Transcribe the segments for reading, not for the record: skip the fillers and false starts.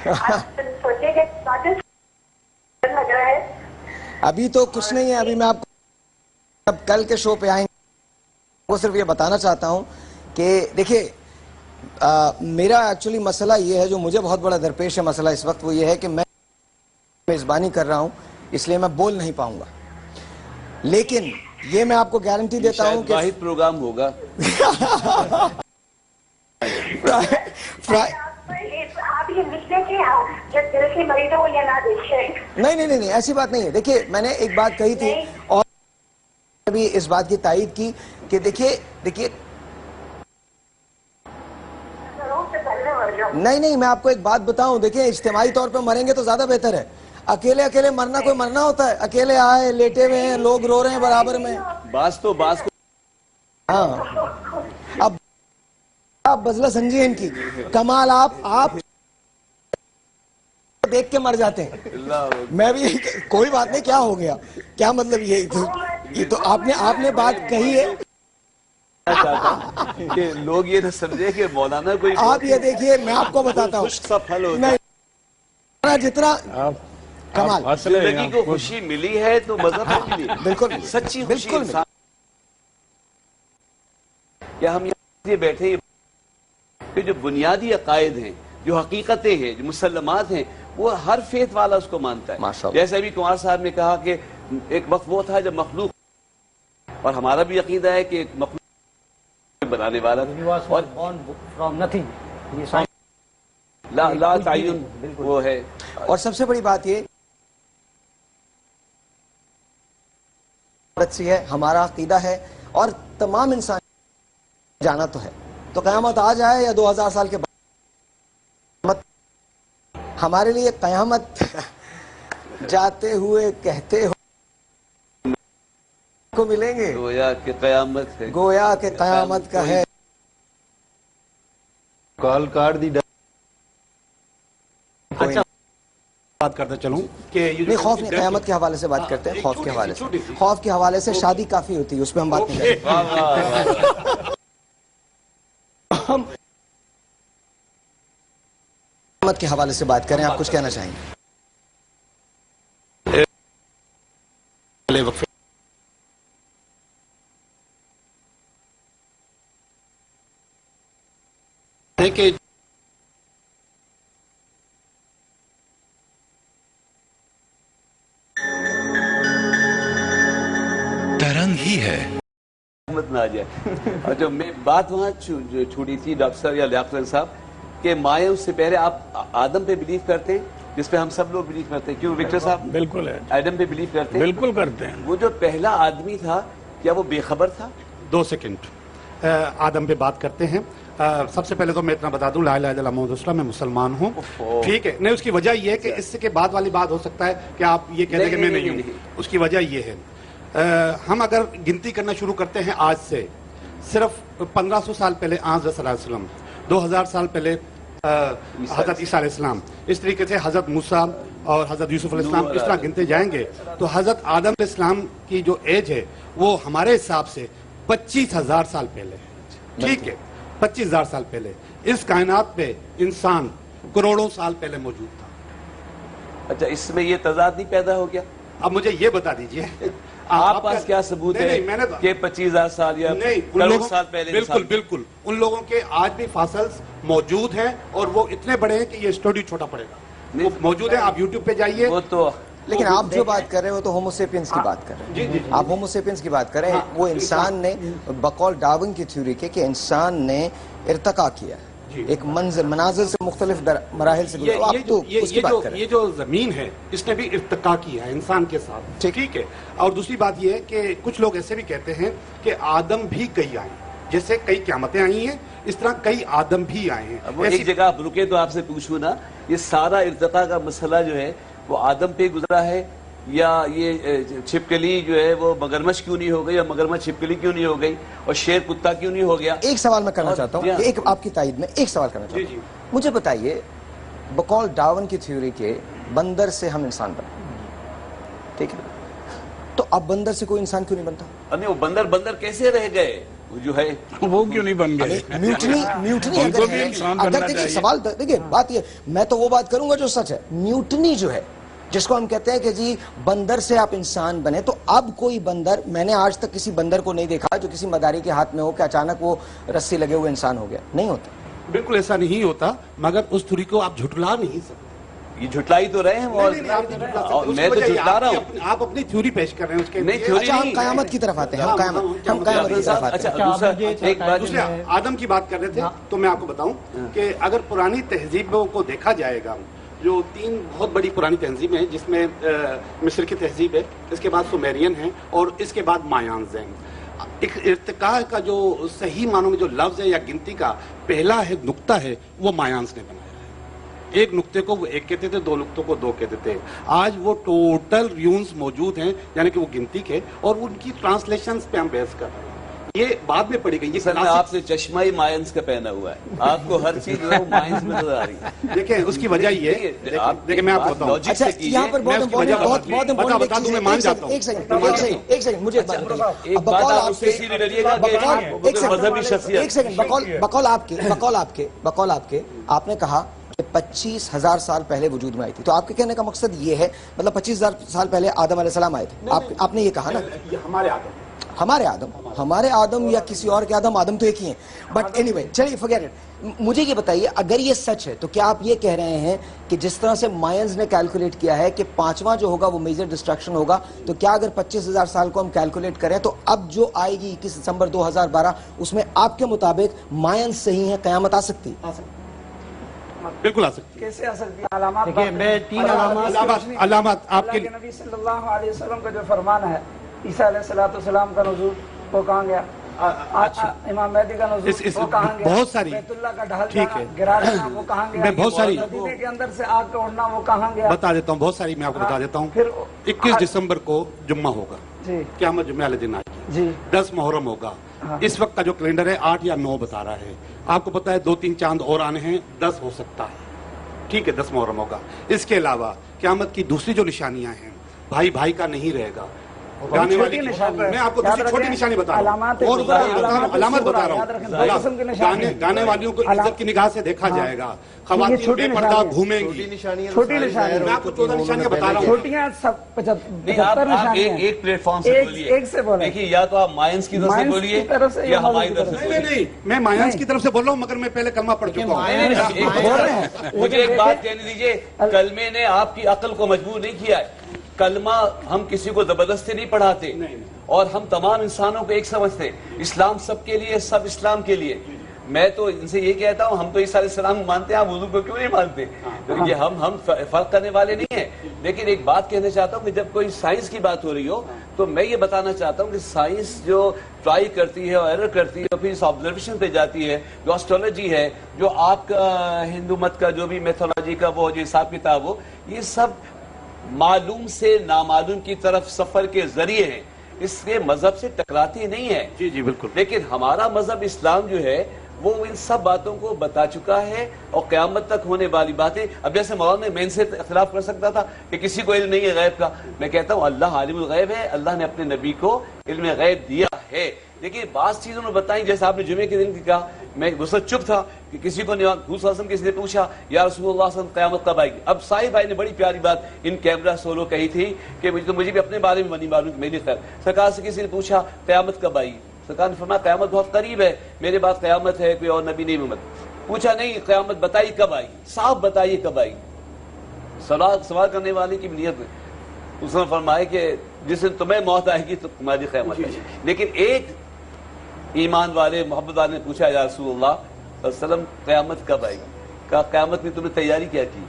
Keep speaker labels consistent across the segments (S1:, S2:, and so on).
S1: سوچے کہ لگ رہا ہے
S2: ابھی تو کچھ نہیں ہے. ابھی میں آپ کو اب کل کے شو پہ آئیں گے وہ صرف یہ بتانا چاہتا ہوں کہ دیکھیں میرا ایکچولی مسئلہ یہ ہے جو مجھے بہت بڑا درپیش ہے مسئلہ اس وقت وہ یہ ہے کہ میں میزبانی کر رہا ہوں اس لیے میں بول نہیں پاؤں گا. لیکن یہ میں آپ کو گارنٹی دیتا ہوں کہ
S3: واحد پروگرام ہوگا.
S1: آپ یہ لکھنے کے جب دل کے مریضوں کو یہ نہ دیکھیں.
S2: نہیں ایسی بات نہیں ہے. دیکھیے میں نے ایک بات کہی تھی اور بھی اس بات کی تائید کی کہ دیکھیے نہیں میں آپ کو ایک بات بتاؤں. دیکھیں اجتماعی طور پہ مریں گے تو زیادہ بہتر ہے. اکیلے مرنا کوئی مرنا ہوتا ہے. اکیلے آئے لیٹے ہوئے ہیں لوگ رو رہے ہیں برابر میں.
S3: باس کو
S2: ہاں اب آپ بدلہ سمجھیے ان کی کمال آپ دیکھ کے مر جاتے ہیں. میں بھی کوئی بات نہیں کیا ہو گیا کیا مطلب یہ تو آپ نے بات کہی ہے
S3: کہ لوگ یہ نہ سمجھے کہ مولانا کوئی
S2: آپ یہ دیکھیے میں آپ کو بتاتا ہوں
S3: خشک سا پھل ہوتا ہے.
S2: جتنا کمال
S3: زندگی کو خوشی ملی ہے تو مذہب ہے ملی.
S2: بالکل
S3: سچی خوشی انسان کیا ہم یہ بیٹھے کہ جو بنیادی عقائد ہیں جو حقیقتیں ہیں جو مسلمات ہیں وہ ہر فیت والا اس کو مانتا ہے. جیسے ابھی کمار صاحب نے کہا کہ ایک وقت وہ تھا جب مخلوق اور ہمارا بھی عقیدہ ہے کہ ایک مخلوق بنانے والا لا تعین وہ ہے.
S2: اور سب سے بڑی بات یہ ہے ہمارا عقیدہ ہے اور تمام انسان جانا تو ہے تو قیامت آ جائے یا 2000 سال کے بعد ہمارے لیے قیامت جاتے ہوئے کہتے ہو کو ملیں گے
S3: گویا کہ قیامت ہے
S2: گویا کہ قیامت کا ہے.
S4: کال کارڈ دی
S5: اچھا بات کرتا چلوں کہ
S2: نہیں خوف نہیں قیامت کے حوالے سے بات کرتے ہیں. خوف کے حوالے سے خوف کے حوالے سے شادی کافی ہوتی ہے اس پہ ہم بات نہیں کرتے. ہم قیامت کے حوالے سے بات کریں. آپ کچھ کہنا چاہیں گے؟
S5: کہ
S6: ترنگ ہی ہے
S3: مت نہ آ جائے. اور جو میں بات وہاں چھوڑی تھی ڈاکٹر صاحب یا لیاقت صاحب کہ مائیں اس سے پہلے آپ آدم پہ بلیو کرتے ہیں جس پہ ہم سب لوگ بلیو کرتے ہیں. کیوں وکٹر صاحب؟
S7: بالکل ہے
S3: آدم پہ بلیو کرتے ہیں.
S7: بالکل کرتے ہیں.
S3: وہ جو پہلا آدمی تھا کیا وہ بے خبر تھا؟
S5: 2 سیکنڈ آدم پہ بات کرتے ہیں. سب سے پہلے تو میں اتنا بتا دوں لا الہ الا اللہ محمد رسول اللہ میں مسلمان ہوں. ٹھیک ہے. نہیں اس کی وجہ یہ ہے کہ اس کے بعد والی بات ہو سکتا ہے کہ آپ یہ کہہ دیں کہ میں نہیں ہوں. اس کی وجہ یہ ہے ہم اگر گنتی کرنا شروع کرتے ہیں آج سے صرف 1500 سال پہلے حضرت صلی اللہ علیہ وسلم 2000 سال پہلے حضرت عیسیٰ علیہ السلام اس طریقے سے حضرت موسیٰ اور حضرت یوسف علیہ السلام اس طرح گنتے جائیں گے تو حضرت آدم علیہ السلام کی جو ایج ہے وہ ہمارے حساب سے 25,000 سال پہلے ہے. ٹھیک ہے 25,000 سال پہلے. اس کائنات پہ انسان کروڑوں سال پہلے موجود تھا.
S3: اچھا اس میں یہ تضاد نہیں پیدا ہو گیا؟
S5: اب مجھے یہ بتا دیجئے
S3: آپ پاس کیا ثبوت ہے کہ 25,000 سال یا کروڑ سال پہلے؟
S5: بالکل ان لوگوں کے آج بھی فاسلز موجود ہیں اور وہ اتنے بڑے ہیں کہ یہ اسٹوڈیو چھوٹا پڑے گا. موجود ہے. آپ یوٹیوب پہ جائیے.
S3: وہ تو
S2: لیکن آپ جو بات کر رہے ہیں وہ تو ہومو سیپینس کی بات کر رہے ہیں. آپ ہومو سیپینس کی بات کر رہے ہیں. وہ انسان نے بقول ڈارون کی تھیوری کے کہ انسان نے ارتقا کیا ایک مناظر سے مختلف مراحل سے گزرا. آپ تو اس کی بات کر رہے ہیں.
S5: یہ جو زمین ہے اس نے بھی ارتقا کیا ہے انسان کے ساتھ. ٹھیک ہے. اور دوسری بات یہ ہے کہ کچھ لوگ ایسے بھی کہتے ہیں کہ آدم بھی کئی آئے جیسے کئی قیامتیں آئی ہیں اس طرح کئی آدم بھی آئے ہیں.
S3: وہ ایک جگہ آپ رکے تو آپ سے پوچھوں نا یہ سارا ارتقا کا مسئلہ جو ہے وہ آدم پہ گزرا ہے یا یہ چھپکلی جو ہے وہ مگرمچھ کیوں نہیں ہو گئی یا مگرمچھ چھپکلی کیوں نہیں ہو گئی اور شیر کتا کیوں نہیں ہو گیا؟
S2: ایک سوال میں کرنا چاہتا ہوں ایک آپ کی تائید میں ایک سوال کرنا چاہتا ہوں. مجھے بتائیے بقول ڈارون کی تھیوری کے بندر سے ہم انسان بنے ٹھیک ہے تو اب بندر سے کوئی انسان کیوں نہیں بنتا؟
S3: نہیں وہ بندر کیسے رہ گئے؟ جو ہے
S4: وہ کیوں نہیں بن گئے؟
S2: میوٹنی
S4: ان کو
S2: اگر
S4: بھی
S2: ہے،
S4: انسان
S2: اگر
S4: بننا
S2: دیکھیں
S4: چاہیے۔
S2: سوال دیکھیں بات یہ، میں تو وہ بات کروں گا جو سچ ہے، میوٹنی جو ہے جس کو ہم کہتے ہیں کہ جی بندر سے آپ انسان بنے، تو اب کوئی بندر، میں نے آج تک کسی بندر کو نہیں دیکھا جو کسی مداری کے ہاتھ میں ہو کہ اچانک وہ رسی لگے ہوئے انسان ہو گیا، نہیں ہوتا۔
S5: بالکل ایسا نہیں ہوتا، مگر اس تھیوری کو آپ جھٹلا نہیں سکتے۔
S3: یہ جھٹلائی تو رہے ہیں
S5: نہیں، آپ نہیں جھٹلا سکتے، اس
S3: میں
S5: کی
S3: تو
S5: وجہ یہ
S3: جھٹلا رہا ہوں۔
S5: آپ اپنی تھیوری پیش کر رہے ہیں اس کے
S3: نہیں، تھیوری
S2: اچھا ہم
S3: نہیں،
S2: قیامت کی طرف آتے ہیں، ہم قیامت کی طرف آتے
S3: اچھا
S2: ہیں۔
S3: دوسرا ایک بات
S5: دوسرے آدم کی بات کر رہے تھے، تو میں آپ کو بتاؤں کہ اگر پرانی تہذیبوں کو دیکھا جائے گا، جو 3 بہت بڑی پرانی تہذیبیں ہیں، جس میں مصر کی تہذیب ہے، اس کے بعد سومیرین ہیں، اور اس کے بعد مایانز ہیں۔ ایک ارتقاء کا جو صحیح معنوں میں جو لفظ ہے یا گنتی کا پہلا ہے نقطہ ہے، وہ مایانز نے بنایا ہے۔ ایک نقطے کو وہ 1 کہتے تھے، 2 نقطوں کو 2 کہتے تھے۔ آج وہ ٹوٹل ریونز موجود ہیں، یعنی کہ وہ گنتی کے، اور ان کی ٹرانسلیشنز پہ ہم بحث کر رہے ہیں۔ یہ بعد میں پڑھی گئی، یہ
S3: سر میں آپ سے چشمہ ہی مائنس کا پہنا ہوا ہے، آپ کو ہر چیز جو ہے وہ مائنس میں نظر آ رہی ہے۔
S5: دیکھیں اس کی وجہ یہ ہے، دیکھیں میں آپ کو بتاؤں،
S2: اچھا یہاں پر بہت
S5: بتا دوں، میں مان جاتا ہوں۔
S2: ایک سیکنڈ مجھے ایک بات بتائیے،
S3: ایک بات آپ اس سے اسی لیے لگیے گا کہ مذہبی شخصیت،
S2: ایک سیکنڈ بقول آپ کے آپ نے کہا کہ 25,000 سال پہلے وجود میں آئی تھی، تو آپ کے کہنے کا مقصد یہ ہے، مطلب 25,000 سال پہلے آدم علیہ السلام آئے تھے، آپ نے یہ کہا نا؟ ہمارے آدم یا کسی اور کے آدم تو ایک ہی ہیں، بٹ اینی وے چلیے فورگیٹ اٹ۔ مجھے یہ بتائیے اگر یہ سچ ہے تو کیا آپ یہ کہہ رہے ہیں کہ جس طرح سے مائنز نے کیلکولیٹ کیا ہے کہ 5واں جو ہوگا وہ میجر ڈسٹرکشن ہوگا، تو کیا اگر 25,000 سال کو ہم کیلکولیٹ کریں تو اب جو آئے گی 21 دسمبر 2012 اس میں آپ کے مطابق مائنز صحیح ہیں، قیامت آ سکتی؟
S5: بالکل آ سکتی ہے۔
S7: کیسے آ سکتی ہے؟ علامات
S4: دیکھیں میں 3
S5: علامات آپ کے
S7: اللہ کے نبی صلی اللہ علیہ وسلم کا جو فرمان ہے، عیسیٰ علیہ السلام کا نزول وہ کہاں گیا؟ امام مہدی کا نزول وہ کہاں گیا؟
S5: بہت ساری،
S7: بیت اللہ کا ڈھال
S5: ٹھیک ہے،
S7: گرا دینا وہ کہاں گیا؟
S5: میں بہت ساری
S7: مدینے کے اندر سے آگ کا اڑنا وہ کہاں گیا؟
S5: بتا دیتا ہوں، بہت ساری میں آپ کو بتا دیتا ہوں۔
S7: پھر
S5: 21 دسمبر کو جمعہ ہوگا،
S7: جی
S5: قیامت جمعہ والے دن آئے گی۔
S7: جی
S5: 10 محرم ہوگا، اس وقت کا جو کیلنڈر ہے 8 یا 9 بتا رہا ہے۔ آپ کو پتا ہے 2-3 چاند اور آنے ہیں، 10 ہو سکتا ہے، ٹھیک ہے، 10 محرم ہوگا۔ اس کے علاوہ قیامت کی دوسری جو نشانیاں ہیں، بھائی بھائی کا نہیں رہے گا، گانے والی میں آپ کو دوسری چھوٹی نشانی بتا رہا ہوں، اور علامت بتا رہا ہوں، گانے والیوں کو عزت کی نگاہ سے دیکھا جائے گا، خواتین بے پردہ گھومیں گی،
S7: چھوٹی نشانی
S5: میں آپ کو 14 نشانیاں بتا رہا ہوں۔
S7: چھوٹیاں سب 75 نشانیاں
S3: ایک پلیٹ فارم سے بولیے،
S7: ایک سے بولیں،
S3: دیکھیے یا تو آپ مائنس کی طرف سے بولیے یا ہماری طرف سے بولیے۔
S5: نہیں، میں مایانس کی طرف سے بول رہا ہوں، مگر میں پہلے کلمہ پڑھ چکا ہوں۔
S3: مجھے ایک بات کہنے دیجئے، کلمے نے آپ کی عقل کو مجبور نہیں کیا ہے، کلمہ ہم کسی کو زبردستی نہیں پڑھاتے، اور ہم تمام انسانوں کو ایک سمجھتے، اسلام سب کے لیے، سب اسلام کے لیے۔ میں تو ان سے یہ کہتا ہوں، ہم تو عیسیٰ علیہ السلام مانتے ہیں، آپ حضور کو کیوں نہیں مانتے؟ یہ ہم فرق کرنے والے نہیں ہیں۔ لیکن ایک بات کہنا چاہتا ہوں کہ جب کوئی سائنس کی بات ہو رہی ہو تو میں یہ بتانا چاہتا ہوں کہ سائنس جو ٹرائی کرتی ہے اور ایرر کرتی ہے، پھر اس آبزرویشن پہ جاتی ہے، جو اسٹرولوجی ہے، جو آپ کا ہندو مت کا جو بھی میتھولوجی کا وہ جو حساب کتاب ہو، یہ سب معلوم سے نامعلوم کی طرف سفر کے ذریعے ہیں، اس کے مذہب سے ٹکراتی نہیں ہے۔
S5: جی جی بالکل۔
S3: لیکن ہمارا مذہب اسلام جو ہے وہ ان سب باتوں کو بتا چکا ہے، اور قیامت تک ہونے والی باتیں، اب جیسے مولانا میں ان سے اختلاف کر سکتا تھا کہ کسی کو علم نہیں ہے غیب کا، میں کہتا ہوں اللہ عالم الغیب ہے، اللہ نے اپنے نبی کو علم غیب دیا ہے۔ لیکن بعض چیزوں نے بتائیں، جیسے آپ نے جمعے کے دن کی کہا، میں اس وقت چپ تھا کہ کسی کو نہیں، حضور صلی اللہ علیہ وسلم کسی نے پوچھا یا رسول اللہ صلی اللہ علیہ وسلم قیامت کب آئے گی؟ اب صاحب بھائی نے بڑی پیاری بات ان کیمرہ سولو کہی تھی کہ مجھے بھی اپنے بارے میں نہیں معلوم کہ میری خیر، سرکار سے کسی نے پوچھا قیامت کب آئی؟ سرکار نے فرمایا قیامت بہت قریب ہے، میرے بعد قیامت ہے، کوئی اور نبی نہیں محمد۔ پوچھا نہیں قیامت بتائی کب آئی، صاحب بتائیے کب آئی، سوال کرنے والے کی نیت میں اس نے فرمایا کہ جس دن تمہیں موت آئے گی تو تمہاری قیامت ہے۔ لیکن ایک ایمان والے محبت والے نے پوچھا یا رسول اللہ صلی اللہ علیہ وسلم قیامت کب آئے گی؟ کہا قیامت میں تم نے تیاری کیا کی؟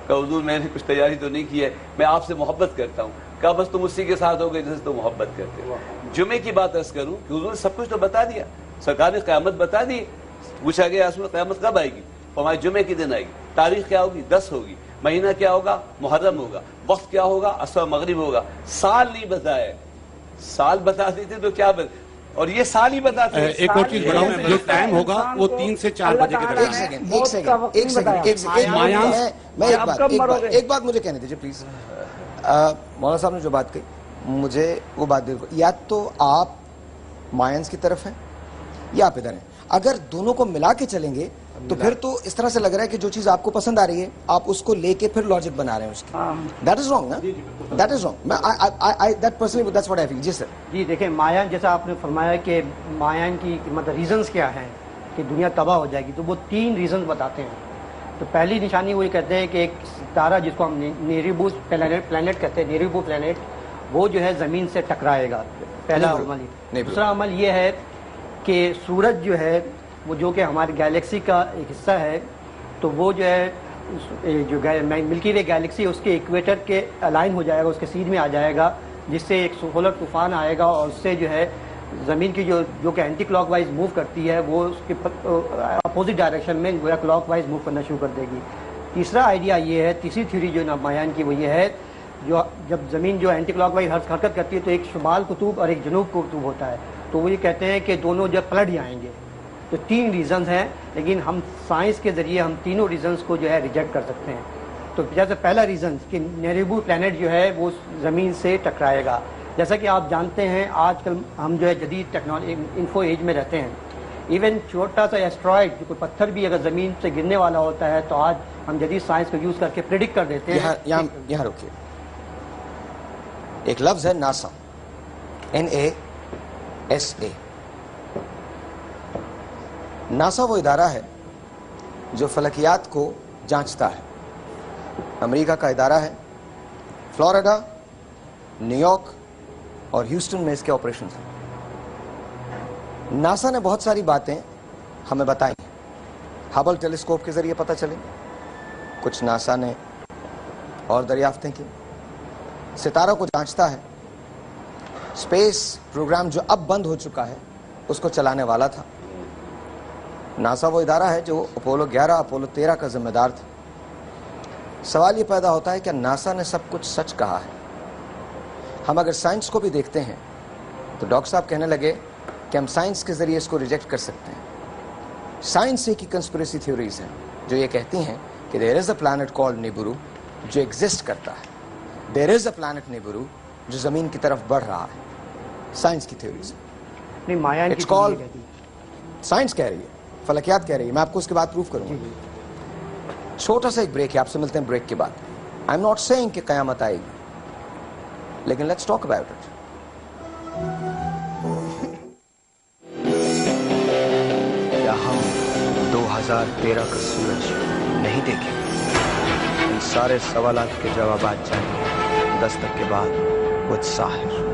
S3: کہا حضور میں نے کچھ تیاری تو نہیں کی ہے، میں آپ سے محبت کرتا ہوں۔ کہا بس تم اسی کے ساتھ ہو گئے جیسے تم محبت کرتے ہو۔ جمعے کی بات عرض کروں کہ حضور نے سب کچھ تو بتا دیا، سرکار نے قیامت بتا دی۔ پوچھا گیا رسول قیامت کب آئے گی؟ فرمایا جمعے کے دن آئے گی۔ تاریخ کیا ہوگی؟ 10 ہوگی۔ مہینہ کیا ہوگا؟ محرم ہوگا۔ وقت کیا ہوگا؟ عصر مغرب ہوگا۔ سال نہیں بتایا، سال بتا دیتے تو کیا اور یہ سال ہی بتاتے ہیں۔
S5: ایک اور چیز بتاؤں، جو ٹائم ہوگا وہ 3 سے 4 بجے کے درمیان۔
S2: ایک بات مجھے کہنے دیجیے پلیز، مولانا صاحب نے جو بات کہی مجھے وہ بات یا تو آپ مائنس کی طرف ہیں یہ آپ ادھر ہیں. اگر دونوں کو ملا کے چلیں گے تو پھر تو اس طرح سے لگ رہا ہے کہ جو چیز آپ کو پسند آ رہی ہے آپ اس کو لے کے پھر لاجک بنا رہے ہیں اس کی. دیٹ از رانگ نا, that is wrong. That personally that's what I feel. جی سر.
S8: جی دیکھیں مایان جیسا آپ نے فرمایا کہ مایان کی مطلب ریزنز کیا ہیں کہ دنیا تباہ ہو جائے گی, تو وہ 3 ریزنز بتاتے ہیں. تو پہلی نشانی وہ یہ کہتے ہیں کہ ایک ستارہ جس کو ہم نیریبو پلانٹ کہتے ہیں, نیریبو پلانٹ, وہ جو ہے زمین سے ٹکرائے گا. پہلا عمل یہ. دوسرا عمل یہ ہے کہ سورج جو ہے وہ جو کہ ہماری گیلیکسی کا ایک حصہ ہے, تو وہ جو ہے جو ملکی وے گیلیکسی اس کے ایکویٹر کے الائن ہو جائے گا, اس کے سیدھ میں آ جائے گا, جس سے ایک سولر طوفان آئے گا اور اس سے جو ہے زمین کی جو کہ اینٹی کلاک وائز موو کرتی ہے وہ اس کے اپوزٹ ڈائریکشن میں گویا کلاک وائز موو کرنا شروع کر دے گی. تیسرا آئیڈیا یہ ہے, تیسری تھیوری جو مایان کی وہ یہ ہے, جو جب زمین جو اینٹی کلاک وائز حرکت کرتی ہے تو ایک شمال قطب اور ایک جنوب قطب ہوتا ہے, تو وہ یہ کہتے ہیں کہ دونوں جب پلٹ جائیں گے. تو 3 ریزنز ہیں, لیکن ہم سائنس کے ذریعے ہم تینوں ریزنز کو جو ہے ریجیکٹ کر سکتے ہیں. تو جیسے پہلا ریزن کہ نیریبو پلانٹ جو ہے وہ زمین سے ٹکرائے گا. جیسا کہ آپ جانتے ہیں آج کل ہم جو ہے جدید ٹیکنالوجی انفو ایج میں رہتے ہیں. ایون چھوٹا سا ایسٹرائڈ جو کوئی پتھر بھی اگر زمین سے گرنے والا ہوتا ہے تو آج ہم جدید سائنس کو یوز کر کے پریڈکٹ کر دیتے ہیں.
S2: یہاں رکھیے, ایک لفظ ہے ناسا, NASA. ناسا وہ ادارہ ہے جو فلکیات کو جانچتا ہے. امریکہ کا ادارہ ہے. فلوریڈا, نیو یارک اور ہیوسٹن میں اس کے آپریشنز ہیں. ناسا نے بہت ساری باتیں ہمیں بتائی ہیں. ہبل ٹیلیسکوپ کے ذریعے پتہ چلے, کچھ ناسا نے اور دریافتیں کی. ستاروں کو جانچتا ہے. اسپیس پروگرام جو اب بند ہو چکا ہے اس کو چلانے والا تھا. ناسا وہ ادارہ ہے جو اپولو 11 اپولو 13 کا ذمہ دار تھا. سوال یہ پیدا ہوتا ہے کہ ناسا نے سب کچھ سچ کہا ہے؟ ہم اگر سائنس کو بھی دیکھتے ہیں تو ڈاکٹر صاحب کہنے لگے کہ ہم سائنس کے ذریعے اس کو ریجیکٹ کر سکتے ہیں. سائنس کی کنسپریسی تھیوریز ہیں جو یہ کہتی ہیں کہ دیر از اے پلانٹ کالڈ نیبرو جو ایگزسٹ کرتا ہے. دیر از اے پلانٹ نیبرو جو زمین کی طرف بڑھ رہا ہے. سائنس کی تھیوریز
S8: نہیں, مایان کی
S2: سائنس کہہ رہی ہے, فلکیات کہہ رہی ہے. میں آپ کو اس کے بعد پروف کروں گا. چھوٹا سا ایک بریک ہے, آپ سے ملتے ہیں بریک کے بعد. آئی ایم ناٹ سیئنگ کہ قیامت آئے گی, لیکن لیٹس ٹاک اباؤٹ اٹ. کیا ہم 2013 کا سورج نہیں دیکھیں؟ ان سارے سوالات کے جوابات جانیے دستک کے بعد وتھ ساحر.